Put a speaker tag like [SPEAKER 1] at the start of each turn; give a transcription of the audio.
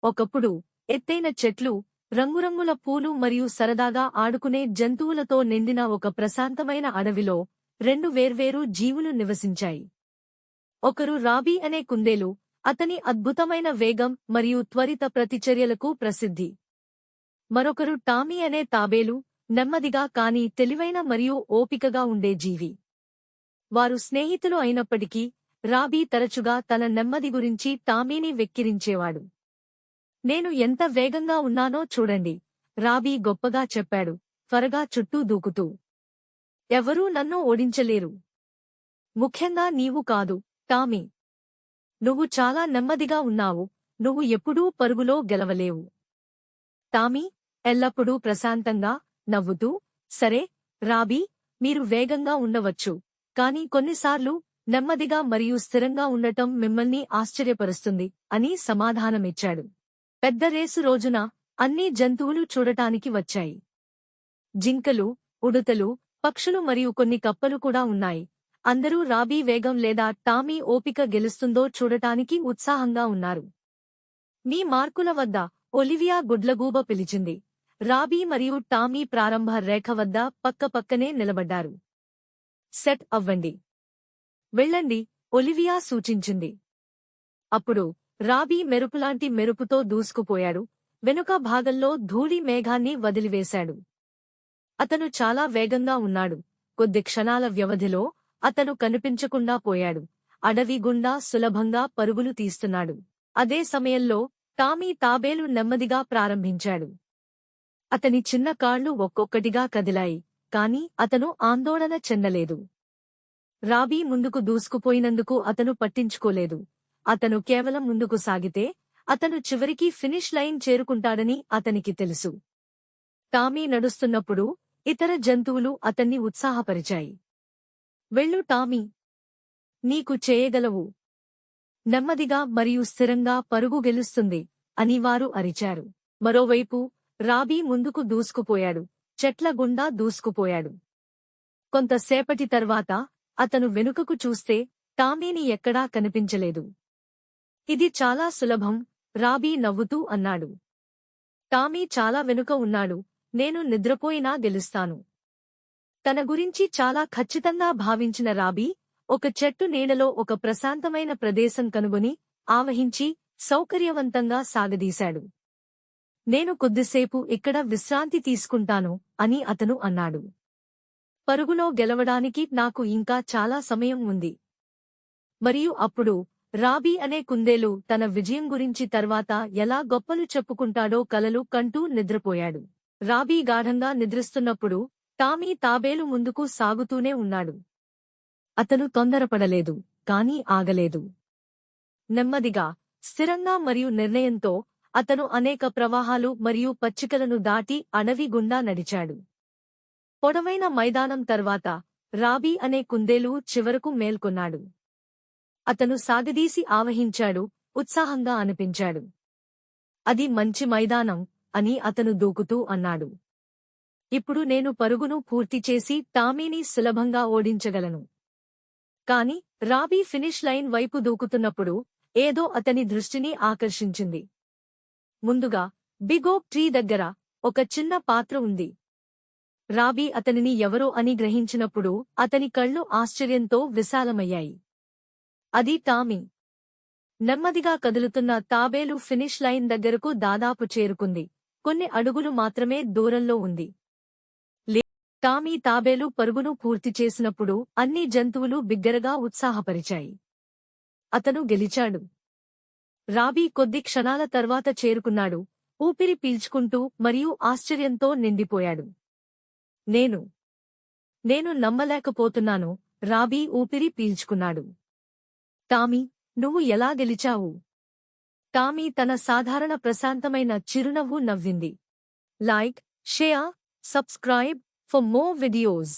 [SPEAKER 1] ఒకప్పుడు ఎత్తైన చెట్లు, రంగురంగుల పూలు మరియు సరదాగా ఆడుకునే జంతువులతో నిండిన ఒక ప్రశాంతమైన అడవిలో రెండు వేర్వేరు జీవులు నివసించాయి. ఒకరు రాబీ అనే కుందేలు, అతని అద్భుతమైన వేగం మరియు త్వరిత ప్రతిచర్యలకు ప్రసిద్ధి. మరొకరు టామీ అనే తాబేలు, నెమ్మదిగా కానీ తెలివైన మరియు ఓపికగా ఉండే జీవి. వారు స్నేహితులు అయినప్పటికీ రాబీ తరచుగా తన నెమ్మది గురించి టామీని వెక్కిరించేవాడు. నేను ఎంత వేగంగా ఉన్నానో చూడండి, రాబీ గొప్పగా చెప్పాడు, త్వరగా చుట్టూ దూకుతూ. ఎవరూ నన్ను ఓడించలేరు. ముఖ్యంగా నీవు కాదు, టామీ. నువ్వు చాలా నెమ్మదిగా ఉన్నావు, నువ్వు ఎప్పుడూ పరుగులో గెలవలేవు. టామీ ఎల్లప్పుడూ ప్రశాంతంగా, నవ్వుతూ, సరే, రాబీ, మీరు వేగంగా ఉండవచ్చు, కానీ కొన్నిసార్లు నెమ్మదిగా మరియు స్థిరంగా ఉండటం మిమ్మల్ని ఆశ్చర్యపరుస్తుంది అని సమాధానమిచ్చాడు. పెద్ద రేసు రోజున అన్ని జంతువులు చూడటానికి వచ్చాయి. జింకలు, ఉడుతలు, పక్షులు మరియు కొన్ని కప్పలు కూడా ఉన్నాయి. అందరూ రాబీ వేగం లేదా టామీ ఓపిక గెలుస్తుందో చూడటానికి ఉత్సాహంగా ఉన్నారు. మీ మార్కుల వద్ద ఒలివియా గుడ్లగూబ పిలిచింది. రాబీ మరియు టామీ ప్రారంభ రేఖ వద్ద పక్కపక్కనే నిలబడ్డారు. సెట్ అవ్వండి. వెళ్ళండి, ఒలివియా సూచించింది. అప్పుడు రాబీ మెరుపులాంటి మెరుపుతో దూసుకుపోయాడు, వెనుక భాగంలో ధూళి మేఘాన్ని వదిలివేశాడు. అతను చాలా వేగంగా ఉన్నాడు. కొద్ది క్షణాల వ్యవధిలో అతను కనిపించకుండా పోయాడు. అడవి గుండా సులభంగా పరుగులు తీస్తున్నాడు. అదే సమయంలో టామీ తాబేలు నెమ్మదిగా ప్రారంభించాడు. అతని చిన్న కాళ్లు ఒక్కొక్కటిగా కదిలాయి, కాని అతను ఆందోళన చెందలేదు. రాబీ ముందుకు దూసుకుపోయినందుకు అతను పట్టించుకోలేదు. అతను కేవలం ముందుకు సాగితే అతను చివరికి ఫినిష్ లైన్ చేరుకుంటాడని అతనికి తెలుసు. టామీ నడుస్తున్నప్పుడు ఇతర జంతువులు అతన్ని ఉత్సాహపరిచాయి. వెళ్ళు టామీ, నీకు చేయగలవు. నెమ్మదిగా మరియు స్థిరంగా పరుగు గెలుస్తుంది అని వారు అరిచారు. మరోవైపు రాబీ ముందుకు దూసుకుపోయాడు, చెట్ల గుండా దూసుకుపోయాడు. కొంతసేపటి తర్వాత అతను వెనుకకు చూస్తే టామీని ఎక్కడా కనిపించలేదు. ఇది చాలా సులభం, రాబీ నవ్వుతూ అన్నాడు. టామీ చాలా వెనుక ఉన్నాడు, నేను నిద్రపోయినా గెలుస్తాను. తన గురించి చాలా ఖచ్చితంగా భావించిన రాబీ ఒక చెట్టు నీడలో ఒక ప్రశాంతమైన ప్రదేశం కనుగొని ఆవహించి సౌకర్యవంతంగా సాగదీశాడు. నేను కొద్దిసేపు ఇక్కడ విశ్రాంతి తీసుకుంటాను అని అతను అన్నాడు. పరుగులో గెలవడానికి నాకు ఇంకా చాలా సమయం ఉంది. మరియు అప్పుడు రాబీ అనే కుందేలు తన విజయం గురించి తర్వాత ఎలా గొప్పలు చెప్పుకుంటాడో కలలు కంటూ నిద్రపోయాడు. రాబీ గాఢంగా నిద్రిస్తున్నప్పుడు టామీ తాబేలు ముందుకు సాగుతూనే ఉన్నాడు. అతను తొందరపడలేదు, కానీ ఆగలేదు. నెమ్మదిగా, స్థిరంగా మరియు నిర్ణయంతో అతను అనేక ప్రవాహాలు మరియు పచ్చికలను దాటి అడవి గుండా నడిచాడు. పొడవైన మైదానం తర్వాత రాబీ అనే కుందేలు చివరకు మేల్కొన్నాడు. అతను సాగదీసి ఆవహించాడు, ఉత్సాహంగా అనిపించాడు. అది మంచి మైదానం అని అతను దూకుతూ అన్నాడు. ఇప్పుడు నేను పరుగును పూర్తి చేసి టామీని సులభంగా ఓడించగలను. కాని రాబీ ఫినిష్ లైన్ వైపు దూకుతున్నప్పుడు ఏదో అతని దృష్టిని ఆకర్షించింది. ముందుగా బిగ్ ఓక్ ట్రీ దగ్గర ఒక చిన్న పాత్ర ఉంది. రాబీ అతనిని ఎవరో అని గ్రహించినప్పుడు అతని కళ్ళు ఆశ్చర్యంతో విశాలమయ్యాయి. అది టామీ. నెమ్మదిగా కదులుతున్న తాబేలు ఫినిష్ లైన్ దగ్గరకు దాదాపు చేరుకుంది, కొన్ని అడుగులు మాత్రమే దూరంలో ఉంది. టామీ తాబేలు పరుగును పూర్తి చేసినప్పుడు అన్ని జంతువులు బిగ్గరగా ఉత్సాహపరిచాయి. అతను గెలిచాడు. రాబీ కొద్ది క్షణాల తర్వాత చేరుకున్నాడు, ఊపిరి పీల్చుకుంటూ మరియు ఆశ్చర్యంతో నిండిపోయాడు. నేను నమ్మలేకపోతున్నాను, రాబీ ఊపిరి పీల్చుకున్నాడు. టామీ, నువ్వు ఎలా గెలిచావు? టామీ తన సాధారణ ప్రశాంతమైన చిరునవ్వు నవ్వింది. Like, share, subscribe for more videos.